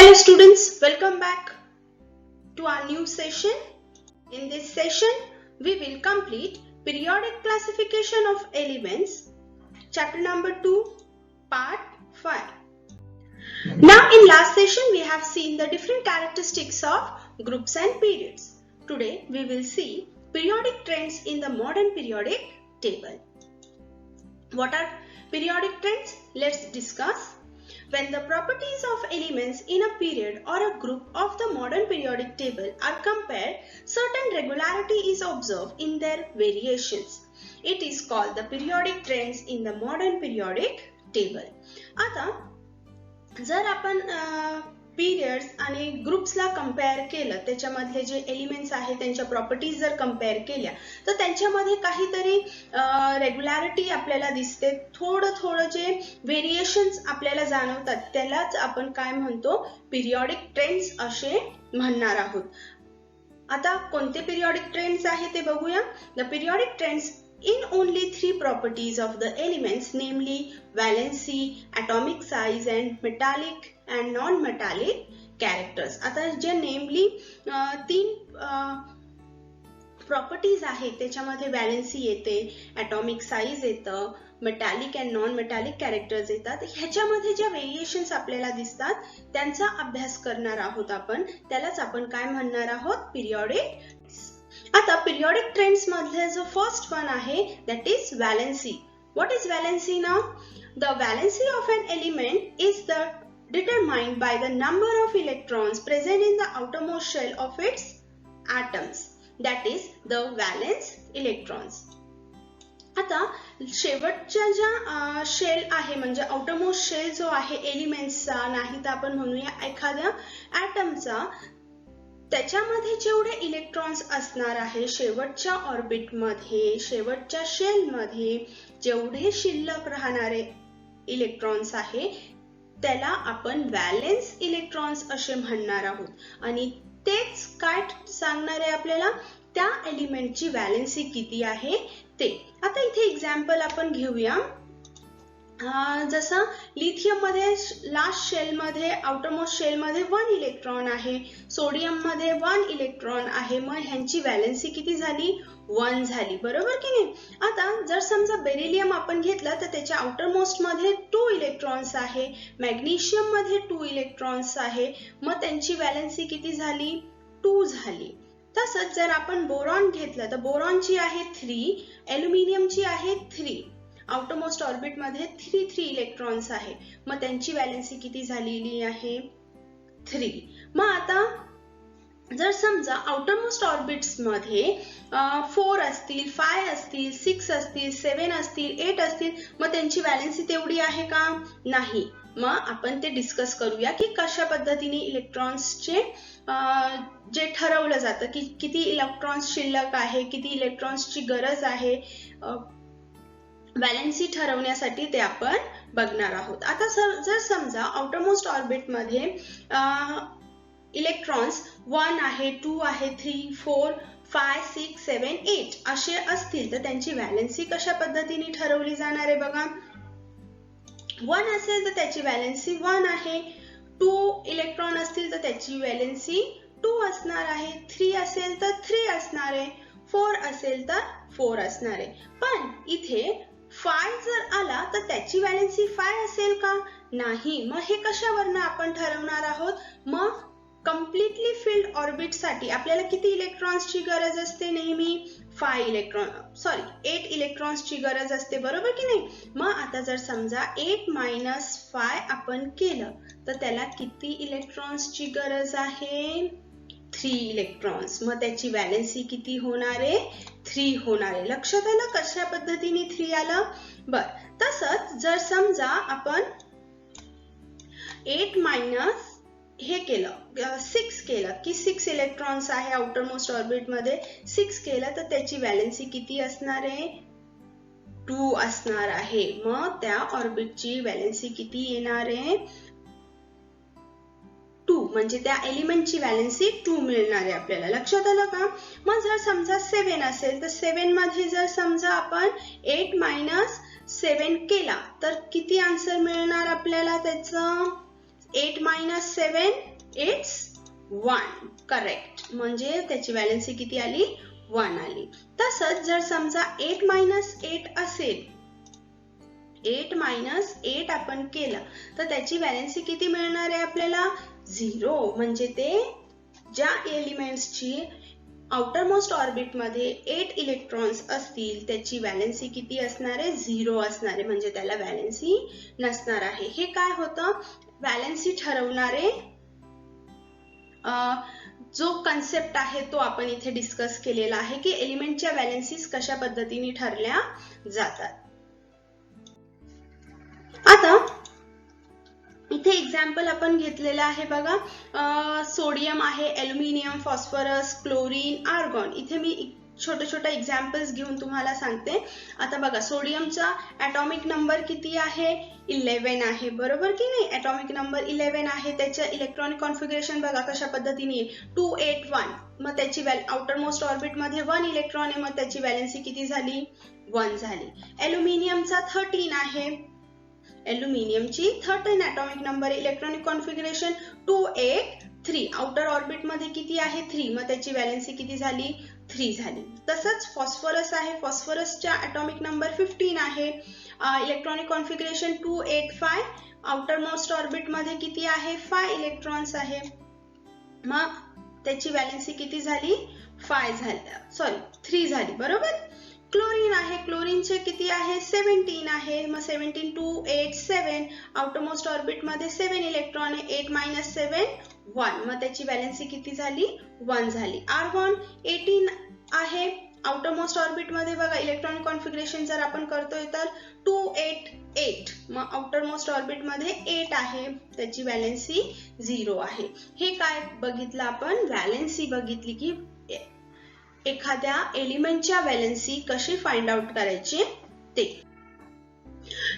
Hello students, welcome back to our new session. In this session, we will complete periodic classification of elements, chapter number 2, part 5. Now in last session, we have seen the different characteristics of groups and periods. Today, we will see periodic trends in the modern periodic table. What are periodic trends? Let's discuss. When the properties of elements in a period or a group of the modern periodic table are compared, certain regularity is observed in their variations. It is called the periodic trends in the modern periodic table. आता जर आपण periods आणि ग्रुप्सला compare केलं, त्याच्यामधले जे elements आहेत त्यांच्या properties जर कंपेअर केल्या तर त्यांच्यामध्ये काहीतरी रेग्युलॅरिटी आपल्याला दिसते. थोडं जे व्हेरिएशन्स आपल्याला जाणवतात त्यालाच आपण काय म्हणतो, पिरियॉडिक ट्रेंड्स असे म्हणणार आहोत. आता कोणते पिरियॉडिक ट्रेंड्स आहेत ते बघूया. The periodic trends in only three properties of the elements, namely valency, atomic size and metallic and non-metallic characters. आता जे नेमली तीन प्रॉपर्टीज आहेत त्याच्यामध्ये व्हॅलेन्सी येते, ॲटॉमिक साईज येतं, metallic and non metallic characters येतात. ह्याच्यामध्ये ज्या व्हेरिएशन्स आपल्याला दिसतात त्यांचा अभ्यास करणार आहोत आपण. त्यालाच आपण काय म्हणणार आहोत, पिरियॉडिक. आता पिरियॉडिक ट्रेंड्स मधले जो फर्स्ट वन आहे that is valency. What is valency now? The valency of an element is determined by the number of electrons present in the outermost shell of its atoms. That is the valence electrons. आता शेवटच्या ज्या shell आहे म्हणजे outermost shell जो आहे एलिमेंट्सचा, नाही तर आपण म्हणूया एखाद्या ॲटमचा, त्याच्यामध्ये जेवढे इलेक्ट्रॉन्स असणार आहे शेवटच्या ऑर्बिटमध्ये, शेवटच्या शेलमध्ये जेवढे शिल्लक राहणारे इलेक्ट्रॉन्स आहे त्याला आपण व्हॅलेन्स इलेक्ट्रॉन्स असे म्हणणार आहोत. आणि तेच काय सांगणार आहे आपल्याला, त्या एलिमेंटची व्हॅलेन्सी किती आहे ते. आता इथे एक्झाम्पल आपण घेऊया. जसं लिथियम मध्ये लास्ट शेल मध्ये, आउटरमोस्ट शेल मध्ये 1 इलेक्ट्रॉन आहे, सोडियम मध्ये 1 इलेक्ट्रॉन आहे. मग ह्यांची व्हॅलेन्सी किती झाली, 1 झाली, बरोबर की नाही. आता जर समजा बेरिलियम आपण घेतलं तर त्याच्या आउटरमोस्ट मध्ये 2 इलेक्ट्रॉन्स आहे, मॅग्नेशियम मध्ये 2 इलेक्ट्रॉन्स आहे, मग त्यांची व्हॅलेन्सी किती झाली, 2 झाली. तसंच जर आपण बोरॉन घेतलं तर बोरॉनची आहे 3, ॲल्युमिनियमची आहे 3. आउटरमोस्ट ऑर्बिट मध्ये 3 इलेक्ट्रॉन्स आहे, मग त्यांची व्हॅलेन्सी किती झालेली आहे, 3. मग आता जर समजा आउटरमोस्ट ऑर्बिट्स मध्ये 4 असतील, 5 असतील, 6 असतील, 7 असतील, 8 असतील, मग त्यांची व्हॅलेन्सी तेवढी आहे का, नाही. मग आपण ते डिस्कस करूया की कशा पद्धतीने इलेक्ट्रॉन्सचे जे ठरवलं जातं की किती इलेक्ट्रॉन्स शिल्लक आहे, किती इलेक्ट्रॉन्सची गरज आहे, व्हॅलेन्सी ठरवण्यासाठी ते आपण बघणार आहोत. आता जर समजा आउटरमोस्ट ऑर्बिट मध्ये इलेक्ट्रॉन्स 1 आहे, 2 आहे, 3, 4, 5, 6, 7, 8 असे असतील तर त्यांची व्हॅलेन्सी कशा पद्धतीने ठरवली जाणार आहे बघा. 1 असेल तर त्याची व्हॅलेन्सी 1 आहे, 2 इलेक्ट्रॉन असतील तर त्याची व्हॅलेन्सी 2 असणार आहे, 3 असेल तर 3 असणार आहे, 4 असेल तर 4 असणार आहे. पण इथे 5 जर आला तर त्याची व्हॅलेन्सी 5 असेल का, नाही. मग हे कशावरनं आपण ठरवणार आहोत, मग कम्प्लिटली फिल्ड ऑर्बिट साठी आपल्याला किती इलेक्ट्रॉन्सची गरज असते, नेहमी 8 इलेक्ट्रॉन्सची गरज असते, बरोबर की नाही. मग आता जर समजा 8 - 5 आपण केलं तर त्याला किती इलेक्ट्रॉन्सची गरज आहे, 3 इलेक्ट्रॉन्स. मग त्याची व्हॅलेन्सी किती होणार आहे, 3 होणार आहे. लक्षात आलं कशा पद्धतीने 3 आलं. बर, तसंच जर समजा आपण 8 हे केलं 6 केलं की 6 इलेक्ट्रॉन्स आहे आउटरमोस्ट ऑर्बिट मध्ये, 6 केलं तर त्याची व्हॅलेन्सी किती असणार आहे, 2 असणार आहे. मग त्या ऑर्बिटची व्हॅलेन्सी किती येणार आहे, 2, म्हणजे त्या एलिमेंटची व्हॅलेन्सी 2 मिळणार आहे आपल्याला. लक्षात आलं का. मग जर समजा 7 असेल तर 7 मध्ये जर समजा आपण 8 - 7 केला तर किती आन्सर मिळणार आपल्याला त्याचं, 8 - 7 इट्स 1. करेक्ट. म्हणजे त्याची व्हॅलेन्सी किती आली? 1 आली. तसंच जर समजा 8 - 8 असेल, 8 - 8 आपण केलं तर त्याची व्हॅलेन्सी किती मिळणार आहे आपल्याला? 0. म्हणजे ते ज्या एलिमेंट्सची आउटर मोस्ट ऑर्बिट मध्ये 8 इलेक्ट्रॉन्स असतील त्याची व्हॅलेन्सी किती असणार आहे? 0 असणार आहे. म्हणजे त्याला व्हॅलेन्सी नसणार आहे. हे काय होतं? व्हॅलेन्सी ठरवणारे जो कन्सेप्ट आहे तो आपण इथे डिस्कस केलेला आहे की एलिमेंटच्या व्हॅलेन्सीज कशा पद्धतीने ठरल्या जातात. आता इथे एक्झाम्पल आपण घेतलेलं आहे बघा. सोडियम आहे, ॲल्युमिनियम, फॉस्फरस, क्लोरीन, आर्गॉन. इथे मी छोटे छोटे एक्झाम्पल्स घेऊन तुम्हाला सांगते. आता बघा, सोडियमचा ॲटॉमिक नंबर किती आहे? 11 आहे, बरोबर की नाही? ॲटॉमिक नंबर 11 आहे. त्याचं इलेक्ट्रॉनिक कॉन्फिगरेशन बघा कशा पद्धतीने 281. मग त्याची आउटर मोस्ट ऑर्बिट मध्ये 1 इलेक्ट्रॉन आहे, मग त्याची व्हॅलेन्सी किती झाली? 1 झाली. ॲल्युमिनियमचा 13 आहे. ॲल्युमिनियमची 13 atomic number, electronic configuration 283. Outer orbit मध्ये किती आहे? 3. मग त्याची व्हॅलेन्सी किती झाली? 3 झाली. तसंच फॉस्फरस आहे. फॉस्फरसच्या ॲटॉमिक नंबर 15 आहे. Electronic configuration 285. Outer most orbit मध्ये किती आहे? 5 इलेक्ट्रॉन्स आहे. मग त्याची व्हॅलेन्सी किती झाली? 3 झाली, बरोबर. क्लोरीन आहे. क्लोरीनचे किती आहे? 17 आहे. मग 17 287. आउटर मोस्ट ऑर्बिट मध्ये 7 इलेक्ट्रॉन आहे. 8 - 7 1. मग त्याची व्हॅलेन्सी किती झाली? 1 झाली. आर्गॉन 18 आहे. आउटर मोस्ट ऑर्बिट मध्ये बघा इलेक्ट्रॉनिक कॉन्फिगरेशन जर आपण करतोय तर 288. मग आउटर मोस्ट ऑर्बिट मध्ये 8 आहे. त्याची व्हॅलेन्सी 0 आहे. हे काय बघितलं आपण? व्हॅलेन्सी बघितली की एखाद्या एलिमेंटच्या व्हॅलेन्सी कशी फाइंड आउट करायची ते.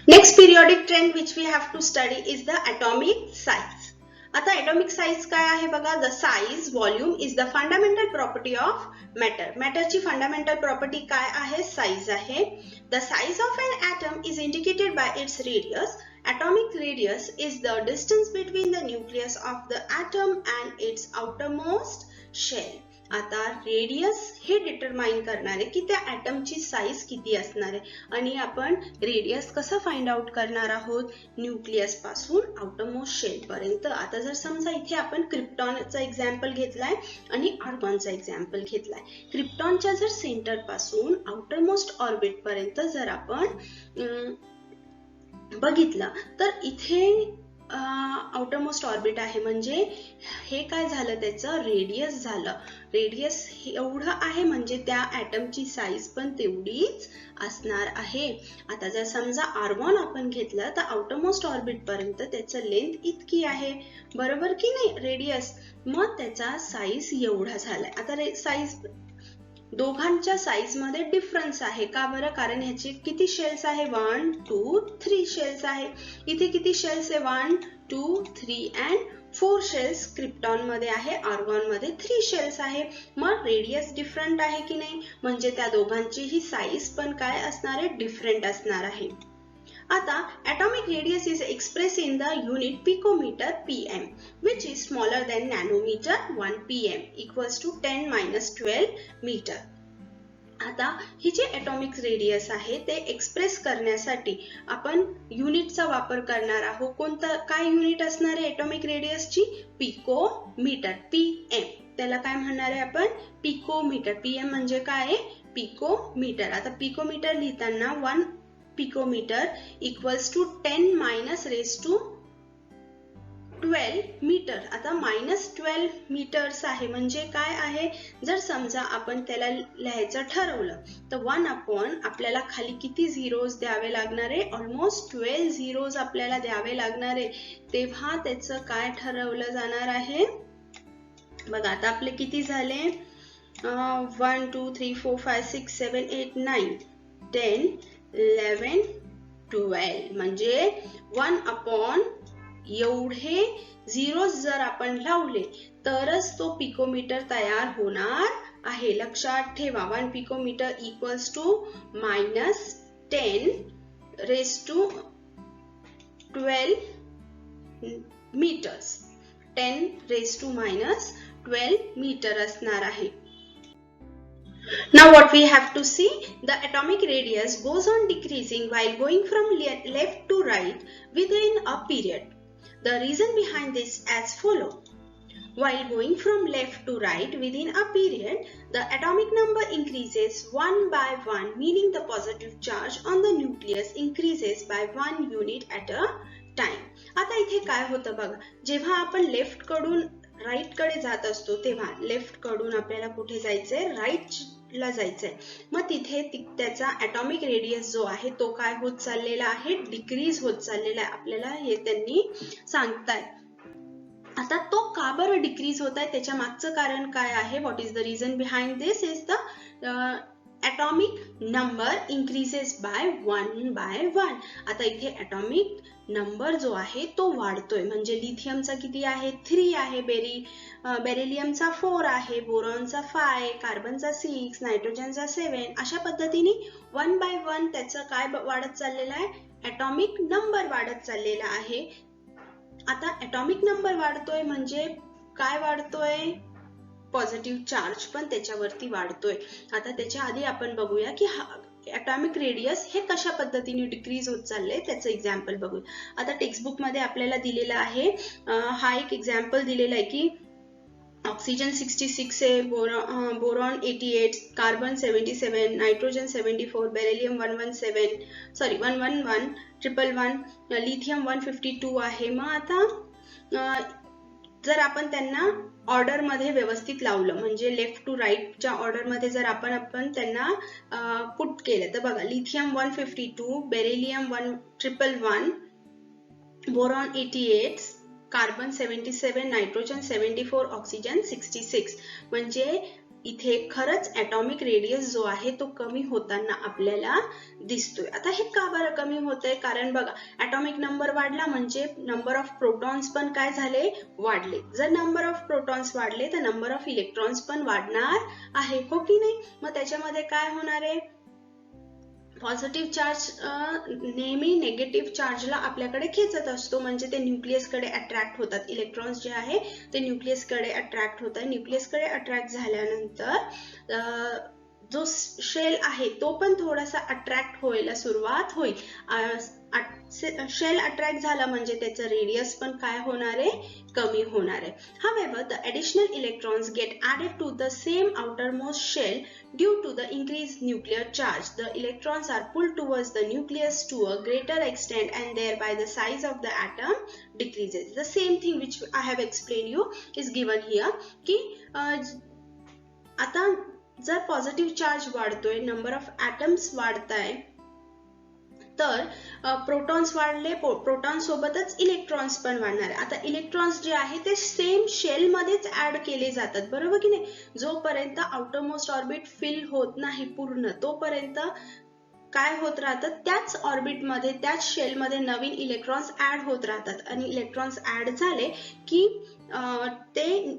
Next periodic trend which we have to study is the atomic size. आता ॲटॉमिक साइज काय आहे बघा. The size volume is the fundamental property of matter. मॅटरची फंडामेंटल प्रॉपर्टी काय आहे? साइज आहे. The size of an atom is indicated by its radius. Atomic radius is the distance between the nucleus of the atom and its outermost shell. आता radius हे determine करणार आहे की त्या ॲटमची साइज किती असणार आहे. आणि आपण रेडियस कसं फाइंड आउट करणार आहोत? न्यूक्लियस पासून आउटरमोस्ट शेल पर्यंत. आता जर समजा इथे आपण क्रिप्टॉनचा एक्झाम्पल घेतलाय आणि आर्गॉनचा एक्झाम्पल घेतलाय. क्रिप्टॉनच्या जर सेंटर पासून आउटरमोस्ट ऑर्बिट पर्यंत जर आपण बघितलं तर इथे आउटरमोस्ट ऑर्बिट आहे. म्हणजे हे काय झालं? त्याचं रेडियस झालं. रेडियस एवढं आहे म्हणजे त्या ॲटमची साइज पण तेवढीच असणार आहे. आता जर समजा आर्गॉन आपण घेतलं तर आउटरमोस्ट ऑर्बिट पर्यंत त्याचं लेंथ इतकी आहे, बरोबर की नाही? रेडियस. मग त्याचा साइज एवढा झालाय. आता साइज दोघांच्या साइज मध्ये डिफरन्स आहे. का बरं? कारण ह्याचे किती शेल्स आहे? 1 2 3 शेल्स आहे. इथे किती शेल्स आहे? 1 2 3 and 4 शेल्स क्रिप्टॉन मध्ये आहे. आर्गॉन मध्ये 3 शेल्स आहे. मग रेडियस डिफरंट आहे की नाही? म्हणजे त्या दोघांची ही साइज पण काय असणार आहे? डिफरंट असणार आहे. आता atomic radius is expressed in the unit picometer pm, which is smaller than nanometer. 1 pm equals to 10 - 12 meter. आता ही जे atomic radius आहे ते एक्सप्रेस करण्यासाठी आपण युनिटचा वापर करणार आहोत. कोणतं काय युनिट असणार आहे atomic radius ची? पिकोमीटर. pm त्याला काय म्हणणार आहे आपण? पिकोमीटर. pm म्हणजे काय आहे? पिकोमीटर. आता पिकोमीटर लिहिताना 1 पिकोमीटर इक्वल्स टू 10 - 12 मीटर. आता -12 मीटर्स आहे म्हणजे काय आहे? जर समजा आपण त्याला लिहायचं ठरवलं तर 1 आपल्याला खाली किती झिरोज द्यावे लागणार आहे? ऑलमोस्ट 12 झिरोज आपल्याला द्यावे लागणार आहे. तेव्हा त्याचं काय ठरवलं जाणार आहे? बघा आता आपले किती झाले? 1 2 3 4 5 6 7 8 9 10 11 12 म्हणजे 1 एवढे झिरोज जर आपण लावले तरच तो पिकोमीटर तयार होणार आहे. लक्षात ठेवा. 1 picometre equals to -10 raised to 12 meters. 10⁻⁻12 metre असणार आहे. Now what we have to see, the atomic radius goes on decreasing while going from left to right within a period. The reason behind this as follow. While going from left to right within a period, the atomic number increases one by one, meaning the positive charge on the nucleus increases by 1 unit at a time. आता इथे काय होतं बघा, जेव्हा आपण left कडून right कडे जात असतो तेव्हा लेफ्ट कडून आपल्याला कुठे जायचंय, राईट ला जायचंय. मग तिथे त्याचा ॲटॉमिक रेडियस जो आहे तो काय होत चाललेला आहे, डिक्रीज होत चाललेला आहे. आपल्याला हे त्यांनी सांगताय. आता तो का बरं डिक्रीज होत आहे, त्याच्या मागचं कारण काय आहे, what is the reason behind this, is the atomic number increases by 1 by 1. आता इथे atomic number जो आहे तो वाढतोय. म्हणजे लिथियमचा किती आहे, 3 आहे, बेरिलियमचा 4 आहे, बोरॉनचा 5, कार्बनचा 6, नायट्रोजनचा 7. अशा पद्धतीने 1 by 1 त्याचं काय वाढत चाललेलं आहे, atomic number वाढत चाललेला आहे. आता atomic number वाढतोय म्हणजे काय वाढतोय, पॉझिटिव्ह चार्ज पण त्याच्यावरती वाढतोय. आता त्याच्या आधी आपण बघूया की ॲटॉमिक रेडियस हे कशा पद्धतीने डिक्रीज होत चाललंय त्याचं एक्झाम्पल बघूया. आता टेक्स्टबुक मध्ये आपल्याला दिलेलं आहे, हा एक एक्झाम्पल दिलेला आहे की ऑक्सिजन 66 आहे, boron 88, carbon 77, nitrogen 74, beryllium 111, triple 1, lithium 152 आहे. मग आता जर आपण त्यांना ऑर्डर मध्ये व्यवस्थित लावलं, म्हणजे लेफ्ट टू राईटच्या ऑर्डर मध्ये जर आपण त्यांना पुट केलं तर बघा, lithium 152, beryllium 111, boron 88, carbon 77, nitrogen 74, oxygen 66. म्हणजे इथे खरंच ॲटॉमिक रेडियस जो आहे तो कमी होताना आपल्याला दिसतोय. आता हे का बरं कमी होतंय, कारण बघा ॲटॉमिक नंबर वाढला म्हणजे नंबर ऑफ प्रोटॉन्स पण काय झाले, वाढले. जर नंबर ऑफ प्रोटॉन्स वाढले तर नंबर ऑफ इलेक्ट्रॉन्स पण वाढणार आहे, हो की नाही. मग त्याच्यामध्ये काय होणार आहे, पॉझिटिव्ह चार्ज नेहमी नेगेटिव्ह चार्जला आपल्याकडे खेचत असतो, म्हणजे ते न्यूक्लियस कडे अट्रॅक्ट होतात. इलेक्ट्रॉन्स जे आहे ते न्यूक्लियस कडे अट्रॅक्ट होतात. न्यूक्लियस कडे अट्रॅक्ट झाल्यानंतर जो शेल आहे तो पण थोडासा अट्रॅक्ट व्हायला सुरुवात होईल. शेल अट्रॅक्ट झाला म्हणजे त्याचं रेडियस पण काय होणार आहे, कमी होणार आहे. However, the additional electrons get added to the same outermost shell due to the increased nuclear charge. The electrons are pulled towards the nucleus to a greater extent and thereby the size of the atom decreases. The same thing which I have explained you is given here की आता जर positive charge वाढतोय, number of atoms वाढताय, तर protons वाढले, proton सोबतच electrons पण वाढणार. आता इलेक्ट्रॉन्स जे आहे ते सेम शेल मध्येच ऍड केले जातात, बरोबर की नाही. जोपर्यंत आउटरमोस्ट ऑर्बिट फिल होत नाही पूर्ण, तोपर्यंत काय होत राहतात, त्याच ऑर्बिट मध्ये, त्याच शेल मध्ये नवीन इलेक्ट्रॉन्स ऍड होत राहतात. आणि इलेक्ट्रॉन्स ऍड झाले की ते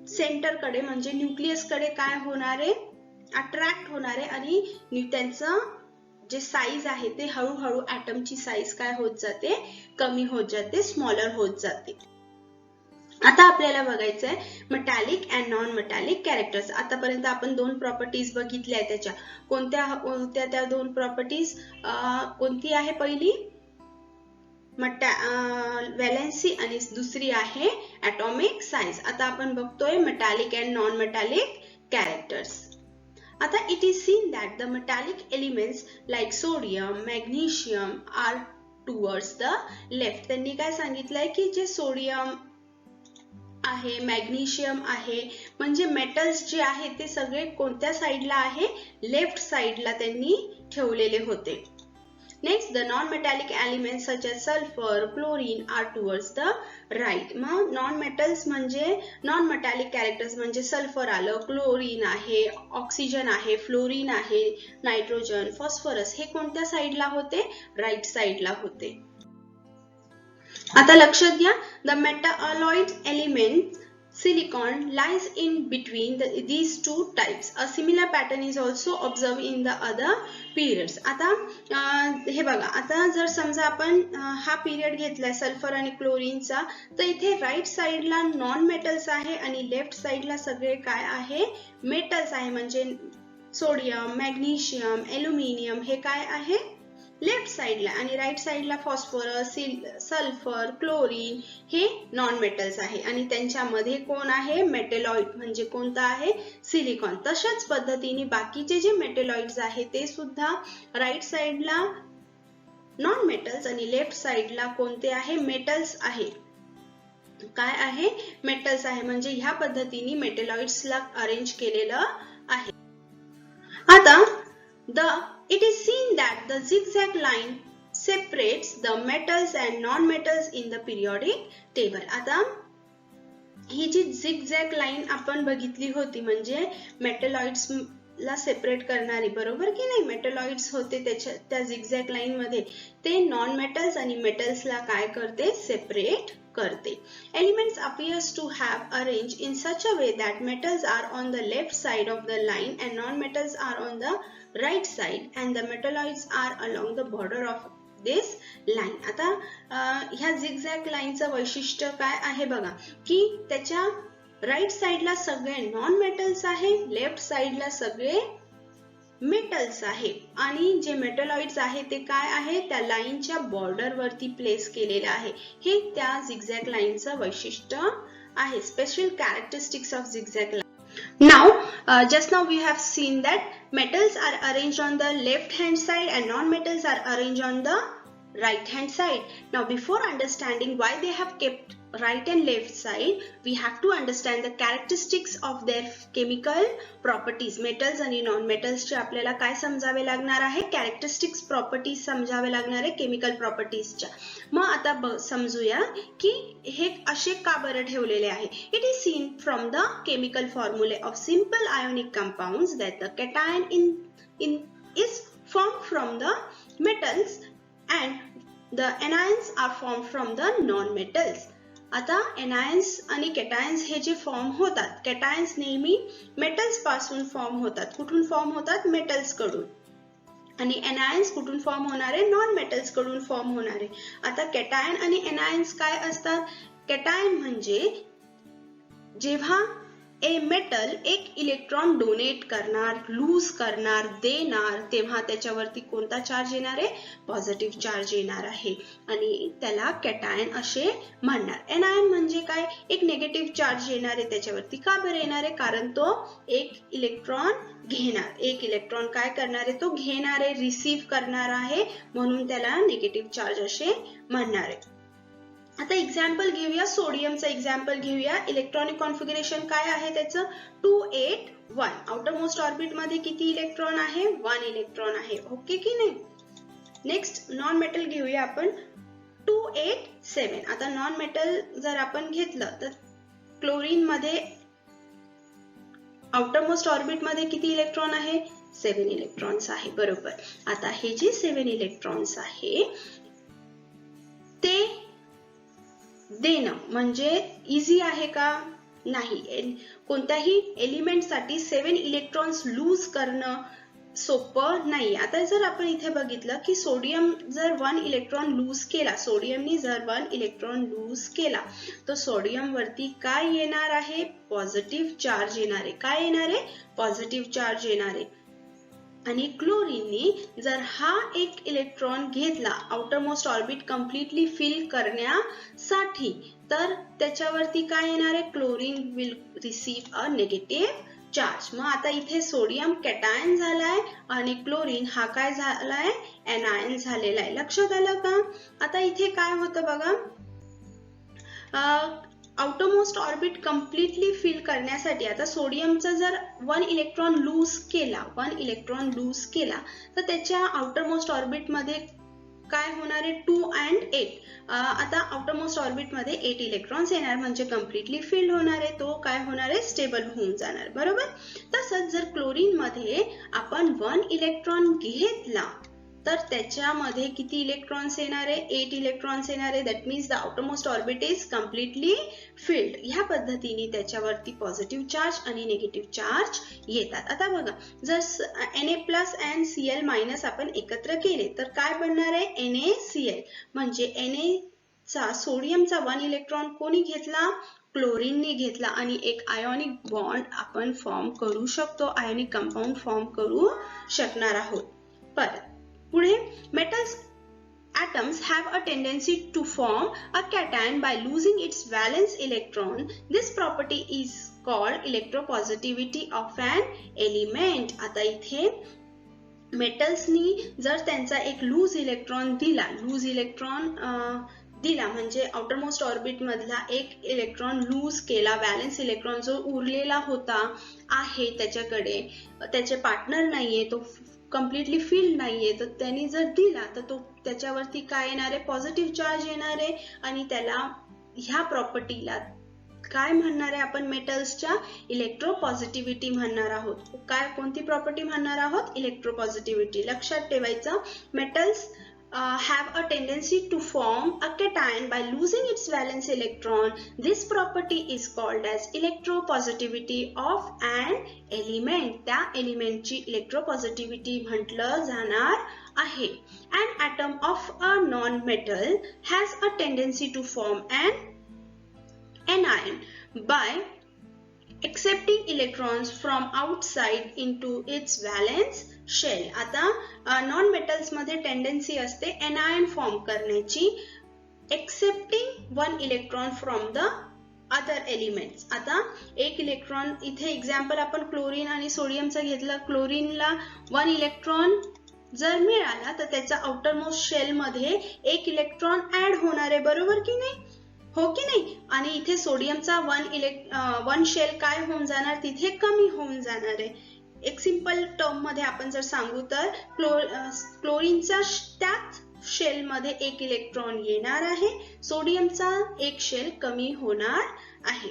सेंटर कडे म्हणजे न्यूक्लियस कडे काय होणार आहे, अट्रॅक्ट होणार आहे. आणि त्यांचं जे साईज आहे ते हळूहळू ॲटमची साईज काय होत जाते, कमी होत जाते, स्मॉलर होत जाते. आता आपल्याला बघायचंय metallic and non metallic characters. आतापर्यंत आपण दोन प्रॉपर्टीज बघितल्या, त्याच्या कोणत्या त्या दोन प्रॉपर्टीज कोणती आहे, पहिली व्हॅलेन्सी आणि दुसरी आहे ॲटॉमिक साईज. आता आपण बघतोय metallic and non metallic characters. आता it is seen that the metallic elements like sodium, magnesium are towards the left. त्यांनी काय सांगितलंय की जे सोडियम आहे, मॅग्नेशियम आहे, म्हणजे मेटल्स जे आहे ते सगळे कोणत्या साइडला आहे, लेफ्ट साइडला त्यांनी ठेवलेले होते. Next, the non-metallic elements such as sulfur, chlorine are towards the right. मग non-metals म्हणजे non-metallic characters म्हणजे सल्फर आलं, क्लोरीन आहे, ऑक्सिजन आहे, फ्लोरीन आहे, नायट्रोजन, फॉस्फरस हे कोणत्या साइडला होते, राईट साइडला होते. आता लक्षात घ्या, the metalloid elements silicon lies in between these two types. A similar pattern is also observed in the other periods. आता हे बघा, आता जर समजा आपण हा पिरियड घेतलाय सल्फर आणि क्लोरीनचा, तर इथे राईट साइडला नॉन मेटल्स आहे आणि लेफ्ट साइडला सगळे काय आहे, मेटल्स आहे. म्हणजे सोडियम, मॅग्नेशियम, ॲल्युमिनियम हे काय आहे लेफ्ट साइडला, आणि राईट साइडला फॉस्फरस, सल्फर, क्लोरीन हे नॉन मेटल्स आहे. आणि त्यांच्यामध्ये कोण आहे, मेटलॉइड म्हणजे कोणता आहे, सिलिकॉन. तशाच पद्धतीने बाकीचे जे मेटलॉइड्स आहे ते सुद्धा राईट साइडला नॉन मेटल्स आणि लेफ्ट साइडला कोणते आहे, मेटल्स आहे. काय आहे, मेटल्स आहे. म्हणजे ह्या पद्धतीने मेटलॉइड्सला अरेंज केलेलं आहे. आता it is seen that the zigzag line separates the metals and non-metals in the periodic table. आता ही जी zigzag line आपण बघितली होती म्हणजे मेटलॉइड्स ला सेपरेट करणारी, बरोबर की नाही. मेटलॉइड्स होते त्या zigzag लाईन मध्ये, ते नॉन मेटल्स आणि मेटल्स ला काय करते, सेपरेट करते. Elements appears to have arranged in such a way that metals are on the left side of the line and non-metals are on the right side and the metalloids are along the border of this line. आता ह्या zigzag लाईनचं वैशिष्ट्य काय आहे बघा, की त्याच्या right साइडला सगळे नॉन मेटल्स आहे, लेफ्ट साइडला सगळे मेटल्स आहे, आणि जे मेटलॉइड्स आहे ते काय आहे, त्या लाईनच्या बॉर्डर वरती प्लेस केलेले आहे. हे त्या zigzag लाईनचं वैशिष्ट्य आहे, special characteristics of zigzag line. Now, just now we have seen that metals are arranged on the left hand side and non-metals are arranged on the right hand side. Now, before understanding why they have kept right and left side, we have to understand the characteristics of their chemical properties. Metals आणि non-metals चे आपल्याला काय समजावे लागणार आहे, characteristics properties समजावे लागणार आहे chemical properties च्या. मग आता समजूया की हे असे का बरं ठेवलेले आहे. It is seen from the chemical formulae of simple ionic compounds that the cation is formed from the metals and the anions are formed from the non-metals. आता anions आणि cations हे जे फॉर्म होतात, cations नेहमी metals पासून form होतात. कुठून form होतात, मेटल्स कडून. आणि anions कुठून फॉर्म होणारे, नॉन मेटल्स कडून फॉर्म होणारे. आता cation आणि anions काय असतात, cation म्हणजे जेव्हा ए मेटल एक इलेक्ट्रॉन डोनेट करणार, लूज करणार, देणार, तेव्हा त्याच्यावरती कोणता चार्ज येणार आहे, पॉझिटिव्ह चार्ज येणार आहे, आणि त्याला कॅटायन असे म्हणणार. एनायन म्हणजे काय, एक निगेटिव्ह चार्ज येणार आहे त्याच्यावरती. का बरं येणार आहे, कारण तो एक इलेक्ट्रॉन घेणार, एक इलेक्ट्रॉन काय करणार आहे, तो घेणार आहे, रिसीव्ह करणार आहे, म्हणून त्याला निगेटिव्ह चार्ज असे म्हणणार आहे. आता एक्झाम्पल घेऊया, सोडियमचं एक्झाम्पल घेऊया. इलेक्ट्रॉनिक कॉन्फिगरेशन काय आहे त्याचं, 281. आउटरमोस्ट ऑर्बिट मध्ये किती इलेक्ट्रॉन आहे, 1 इलेक्ट्रॉन आहे. ओके की नाही. नेक्स्ट नॉन मेटल घेऊया आपण, 287. आता नॉन मेटल जर आपण घेतलं तर क्लोरीन मध्ये आउटरमोस्ट ऑर्बिट मध्ये किती इलेक्ट्रॉन आहे, 7 इलेक्ट्रॉन्स आहे, बरोबर. आता हे जे 7 इलेक्ट्रॉन्स आहे ते देणं म्हणजे इझी आहे का, नाही. कोणत्याही एलिमेंट साठी 7 इलेक्ट्रॉन्स लूज करणं सोपं नाही. आता जर आपण इथे बघितलं की सोडियम जर 1 इलेक्ट्रॉन लूज केला, सोडियमनी जर 1 इलेक्ट्रॉन लूज केला, तर सोडियम वरती काय येणार आहे, पॉझिटिव्ह चार्ज येणार आहे. काय येणार आहे, पॉझिटिव्ह चार्ज येणार आहे. आणि क्लोरीननी जर हा एक इलेक्ट्रॉन घेतला आउटरमोस्ट ऑर्बिट कम्प्लिटली फिल करण्यासाठी, तर त्याच्यावरती काय येणार आहे, chlorine will receive a negative charge. मग आता इथे सोडियम कॅटायन झालाय आणि क्लोरीन हा काय झालाय, एनायन झालेला आहे. लक्षात आलं का. आता इथे काय होतं बघा, आउटरमोस्ट ऑर्बिट कम्प्लिटली फिल करण्यासाठी आता सोडियमचा जर 1 इलेक्ट्रॉन लूज केला, तर त्याच्या आउटरमोस्ट ऑर्बिट मध्ये काय होणार आहे, 2 and 8. आता आउटरमोस्ट ऑर्बिट मध्ये 8 इलेक्ट्रॉन्स येणार, म्हणजे कम्प्लिटली फिल होणार आहे, तो काय होणार आहे, स्टेबल होऊन जाणार, बरोबर. तसंच जर क्लोरीन मध्ये आपण 1 इलेक्ट्रॉन घेतला, तर त्याच्यामध्ये किती इलेक्ट्रॉन्स येणार आहे? 8 इलेक्ट्रॉन्स येणार आहे. That means the outermost orbit is completely filled. ह्या पद्धतीने त्याच्यावरती पॉझिटिव्ह चार्ज आणि निगेटिव्ह चार्ज येतात. आता बघा, जर Na+ and Cl- आपण एकत्र केले तर काय बनणार आहे? NaCl. म्हणजे Na सोडियमचा 1 इलेक्ट्रॉन कोणी घेतला? क्लोरीनने घेतला आणि एक आयोनिक बॉन्ड आपण फॉर्म करू शकतो, आयोनिक कंपाऊंड फॉर्म करू शकणार आहोत. परत पुढे, metals atoms have a tendency to form a cation by losing its valence electron. This property is called electropositivity of an element. आता इथे मेटल्सनी जर त्यांचा एक लूज इलेक्ट्रॉन दिला म्हणजे आउटरमोस्ट ऑर्बिट मधला एक इलेक्ट्रॉन लूज केला, वॅलेन्स इलेक्ट्रॉन जो उरलेला होता आहे त्याच्याकडे, त्याचे पार्टनर नाहीये, तो कम्प्लिटली फिल्ड नाहीये, तर त्यांनी जर दिला तर तो त्याच्यावरती काय येणार आहे? पॉझिटिव्ह चार्ज येणार आहे. आणि त्याला ह्या प्रॉपर्टीला काय म्हणणार आहे आपण? मेटल्सच्या इलेक्ट्रोपॉझिटिव्हिटी म्हणणार आहोत. काय, कोणती प्रॉपर्टी म्हणणार आहोत? इलेक्ट्रोपॉझिटिव्हिटी. लक्षात ठेवायचं, metals have a tendency to form a cation by losing its valence electron. This property is called as electropositivity of an element. त्या एलिमेंट ची इलेक्ट्रोपॉझिटिव्हिटी म्हटलं जाणार आहे. An atom of a non-metal has a tendency to form an anion by accepting electrons from outside into its valence shell. आता non metals मध्ये tendency असते anion form करण्याची, accepting 1 electron from the other elements. आता एक electron, इथे example आपण chlorine आणि सोडियमचं घेतलं. क्लोरीनला 1 इलेक्ट्रॉन जर मिळाला तर त्याचा आउटरमोस्ट शेल मध्ये 1 इलेक्ट्रॉन ऍड होणार आहे, बरोबर की नाही? हो की नाही? आणि इथे सोडियमचा 1 शेल काय होऊन जाणार? तिथे कमी होऊन जाणार आहे. एक सिंपल टर्म मध्ये आपण जर सांगू तर क्लोरीनचा त्याच शेल मध्ये 1 इलेक्ट्रॉन येणार आहे, सोडियमचा 1 शेल कमी होणार आहे.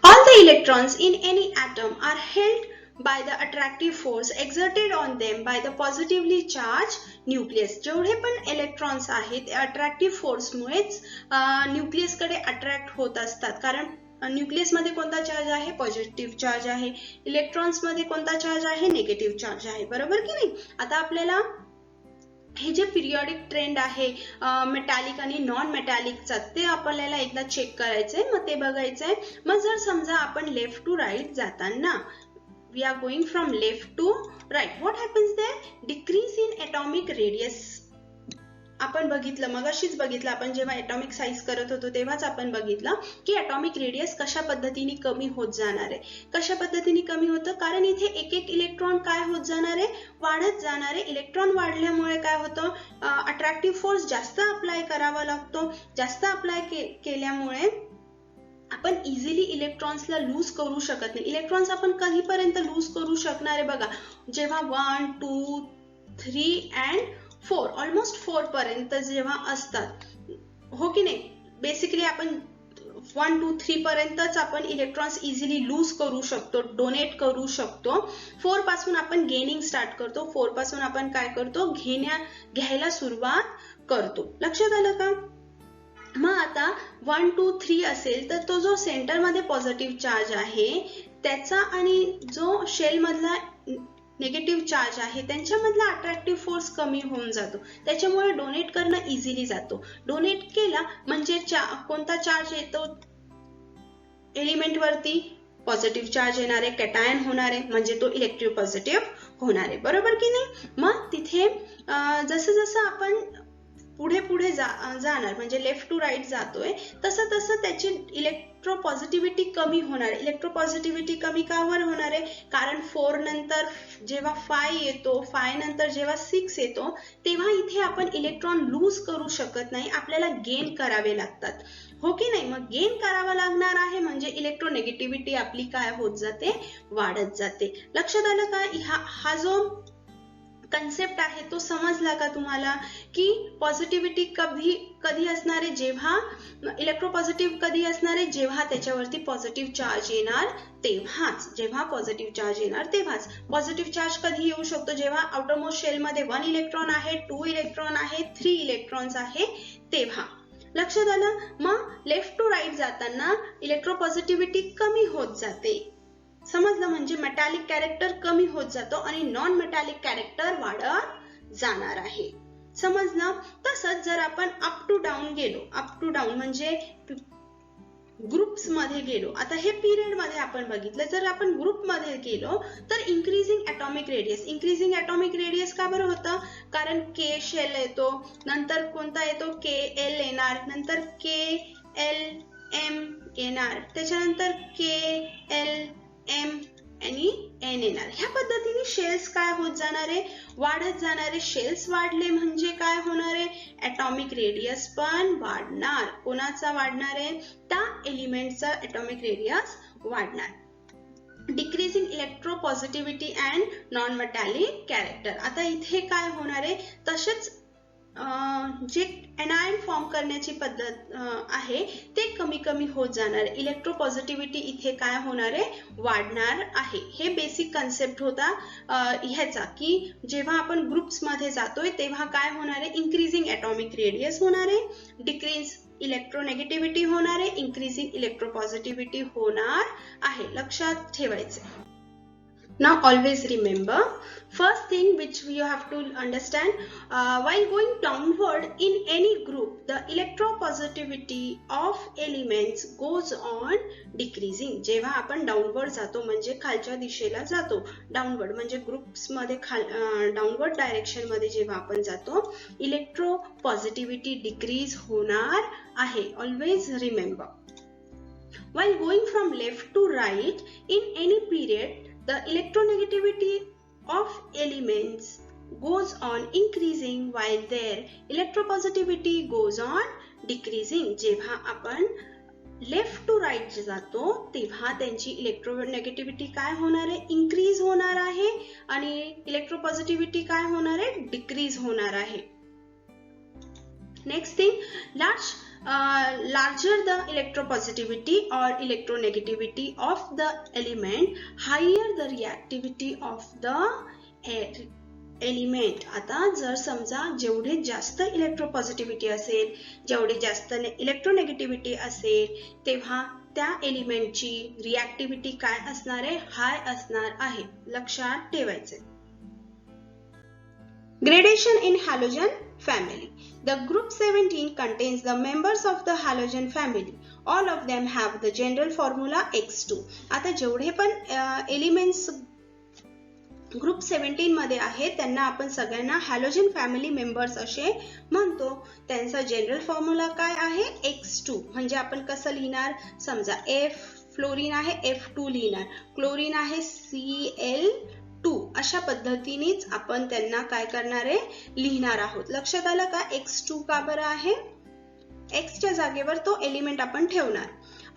All the electrons in any atom are held by the attractive force exerted on them by the positively charged nucleus. जेवढे पण इलेक्ट्रॉन्स आहेत अट्रॅक्टिव्ह फोर्स मुळेच न्यूक्लियस कडे अट्रॅक्ट होत असतात. कारण न्यूक्लियस मध्ये कोणता चार्ज आहे? पॉझिटिव्ह चार्ज आहे. इलेक्ट्रॉन्स मध्ये कोणता चार्ज आहे? निगेटिव्ह चार्ज आहे, बरोबर की नाही? आता आपल्याला हे जे पिरियॉडिक ट्रेंड आहे मेटॅलिक आणि नॉन मेटॅलिकचा, ते आपल्याला एकदा चेक करायचंय, मग ते बघायचंय. मग जर समजा आपण लेफ्ट टू राईट जाताना, we are going from left to right, what happens there? Decrease in atomic radius. आपण बघितलं, मगाशीच बघितलं आपण जेव्हा atomic साइज करत होतो तेव्हाच आपण बघितलं की atomic radius कशा पद्धतीने कमी होत जाणार आहे. कशा पद्धतीने कमी होतं? कारण इथे एक इलेक्ट्रॉन काय होत जाणार आहे? वाढत जाणार आहे. इलेक्ट्रॉन वाढल्यामुळे काय होतं? अट्रॅक्टिव्ह फोर्स जास्त अप्लाय करावा लागतो. जास्त अप्लाय केल्यामुळे आपण इझिली इलेक्ट्रॉन्सला लूज करू शकत नाही. इलेक्ट्रॉन्स आपण कधीपर्यंत लूज करू शकणार आहे? बघा, जेव्हा 1, 2, 3 and 4, ऑलमोस्ट 4 पर्यंत जेव्हा असतात, हो की नाही? बेसिकली आपण 1, 2, 3 पर्यंतच आपण इलेक्ट्रॉन्स इझिली लूज करू शकतो, डोनेट करू शकतो. 4 पासून आपण गेनिंग स्टार्ट करतो. 4 पासून आपण काय करतो? घ्यायला सुरुवात करतो. लक्षात आलं का? मग आता 1, 2, 3 असेल तर तो जो सेंटर मध्ये पॉझिटिव्ह चार्ज आहे त्याचा आणि जो शेल मधला निगेटिव्ह चार्ज आहे त्यांच्यामधला अट्रॅक्टिव्ह फोर्स कमी होऊन जातो. त्याच्यामुळे डोनेट करणं इझिली जातो. डोनेट केला म्हणजे कोणता चार्ज येतो एलिमेंट वरती? पॉझिटिव्ह चार्ज येणार आहे, कॅटायन होणार आहे, म्हणजे तो इलेक्ट्रोपॉझिटिव्ह होणार आहे, बरोबर की नाही? मग तिथे जसं जसं आपण पुढे जाणार म्हणजे लेफ्ट टू राईट जातोय तसं तसं त्याची इलेक्ट्रोपॉझिटिव्हिटी कमी होणार. इलेक्ट्रोपॉझिटिव्हिटी कमी का होणार आहे? कारण 4 नंतर जेव्हा 5 येतो, 5 नंतर जेव्हा 6 येतो तेव्हा इथे आपण इलेक्ट्रॉन लूज करू शकत नाही, आपल्याला गेन करावे लागतात, हो की नाही? मग गेन करावा लागणार आहे म्हणजे इलेक्ट्रोनेगेटिव्हिटी आपली काय होत जाते? वाढत जाते. लक्षात आलं का? हा जो कन्सेप्ट आहे तो समजला का तुम्हाला, की पॉझिटिव्हिटी कधी असणार आहे, जेव्हा इलेक्ट्रोपॉझिटिव्ह कधी असणार आहे, जेव्हा त्याच्यावरती पॉझिटिव्ह चार्ज येणार तेव्हाच, जेव्हा पॉझिटिव्ह चार्ज येणार तेव्हाच. पॉझिटिव्ह चार्ज कधी येऊ शकतो, जेव्हा आउटरमोस्ट शेल मध्ये 1 इलेक्ट्रॉन आहे, 2 इलेक्ट्रॉन आहे, 3 इलेक्ट्रॉन्स आहे तेव्हा. लक्षात आलं. मग लेफ्ट टू राईट जाताना इलेक्ट्रोपॉझिटिव्हिटी कमी होत जाते. समजलं, म्हणजे मेटॅलिक कॅरेक्टर कमी होत जातो आणि नॉन मेटॅलिक कॅरेक्टर वाढत जाणार आहे. समजलं. तसंच जर आपण अप टू डाऊन गेलो, अप टू डाऊन म्हणजे ग्रुप्स मध्ये गेलो. आता हे पिरियड मध्ये आपण बघितलं, जर आपण ग्रुप मध्ये गेलो तर increasing atomic radius. Increasing atomic radius का बरं होतं, कारण के शेल येतो, नंतर कोणता येतो, के एल येणार, नंतर के एल एम येणार, त्याच्यानंतर के एल एम आणि एन येणार. ह्या पद्धतीने शेल्स काय होत जाणार आहे, वाढत जाणार आहे. शेल्स वाढले म्हणजे काय होणार आहे, ॲटॉमिक रेडियस पण वाढणार. कोणाचा वाढणार आहे, त्या एलिमेंटचा ॲटॉमिक रेडियस वाढणार. Decreasing electropositivity and non metallic character. आता इथे काय होणार आहे, तसेच जे एनायन फॉर्म करण्याची पद्धत आहे ते कमी कमी होत जाणार. इलेक्ट्रोपॉझिटिव्हिटी इथे काय होणार आहे, वाढणार आहे. हे बेसिक कन्सेप्ट होता ह्याचा, की जेव्हा आपण ग्रुप्स मध्ये जातोय तेव्हा काय होणार आहे, इंक्रीजिंग ॲटॉमिक रेडियस होणार आहे, डिक्रीज इलेक्ट्रोनेगेटिव्हिटी होणार आहे, इंक्रीजिंग इलेक्ट्रोपॉझिटिव्हिटी होणार आहे. लक्षात ठेवायचे. Now always remember, first thing which you have to understand, while going downward in any group, the electropositivity of elements goes on decreasing. जेव्हा आपण डाऊनवर्ड जातो म्हणजे खालच्या दिशेला जातो, डाऊनवर्ड म्हणजे ग्रुप्स मध्ये डाऊनवर्ड डायरेक्शन मध्ये जेव्हा आपण जातो, इलेक्ट्रोपॉझिटिव्हिटी डिक्रीज होणार आहे. Always remember. While going from left to right in any period, the electronegativity of elements goes on increasing while their electropositivity goes on decreasing. जेव्हा आपण लेफ्ट टू राईट जातो तेव्हा त्यांची इलेक्ट्रोनेगेटिव्हिटी काय होणार आहे, इंक्रीज होणार आहे आणि इलेक्ट्रोपॉझिटिव्हिटी काय होणार आहे, डिक्रीज होणार आहे. Next thing, larger the electropositivity or electronegativity of the element, higher the reactivity of the element. आता जर समजा जेवढे जास्त इलेक्ट्रोपॉझिटिव्हिटी असेल, जेवढे जास्त इलेक्ट्रोनेगेटिव्हिटी असेल, तेव्हा त्या एलिमेंटची रिॲक्टिव्हिटी काय असणार आहे, हाय असणार आहे. लक्षात ठेवायचे. Gradation in halogen family. The group 17 contains the members of the halogen family. All of them have the general formula X2. आता जेवढे पण एलिमेंट्स ग्रुप 17 मध्ये आहेत त्यांना आपण सगळ्यांना हॅलोजन फॅमिली मेंबर्स असे म्हणतो. त्यांचा जनरल फॉर्म्युला काय आहे, X2. म्हणजे आपण कसं लिहिणार, समजा फ्लोरीन आहे F2 लिहिणार, क्लोरीन आहे Cl2. अशा पद्धतीनेच आपण त्यांना काय करणार आहे, लिहिणार आहोत. लक्षात आलं का, X2 का बरं आहे, X च्या जागेवर तो एलिमेंट आपण ठेवणार.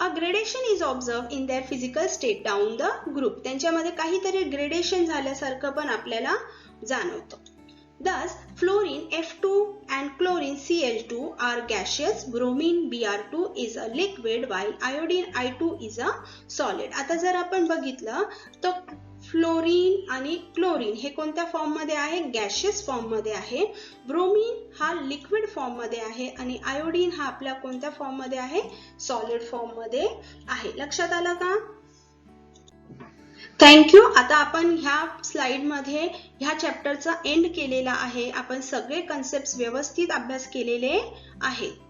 A gradation is observed in their physical state down the group. त्यांच्यामध्ये काहीतरी ग्रेडेशन झाल्यासारखं पण आपल्याला जाणवतं. Thus, fluorine F2 and chlorine Cl2 are gaseous. Bromine Br2 is a liquid while iodine I2 is a solid. आता जर आपण बघितलं तर फ्लोरीन आणि क्लोरीन हे कोणत्या फॉर्म मध्ये आहे, गॅशियस फॉर्म मध्ये आहे. ब्रोमीन हा लिक्विड फॉर्म मध्ये आहे आणि आयोडीन हा आपल्या कोणत्या फॉर्म मध्ये आहे, सॉलिड फॉर्म मध्ये आहे. लक्षात आलं का. थँक्यू. आता आपण ह्या स्लाइड मध्ये ह्या चॅप्टरचा एंड केलेला आहे. आपण सगळे कन्सेप्ट व्यवस्थित अभ्यास केलेले आहेत.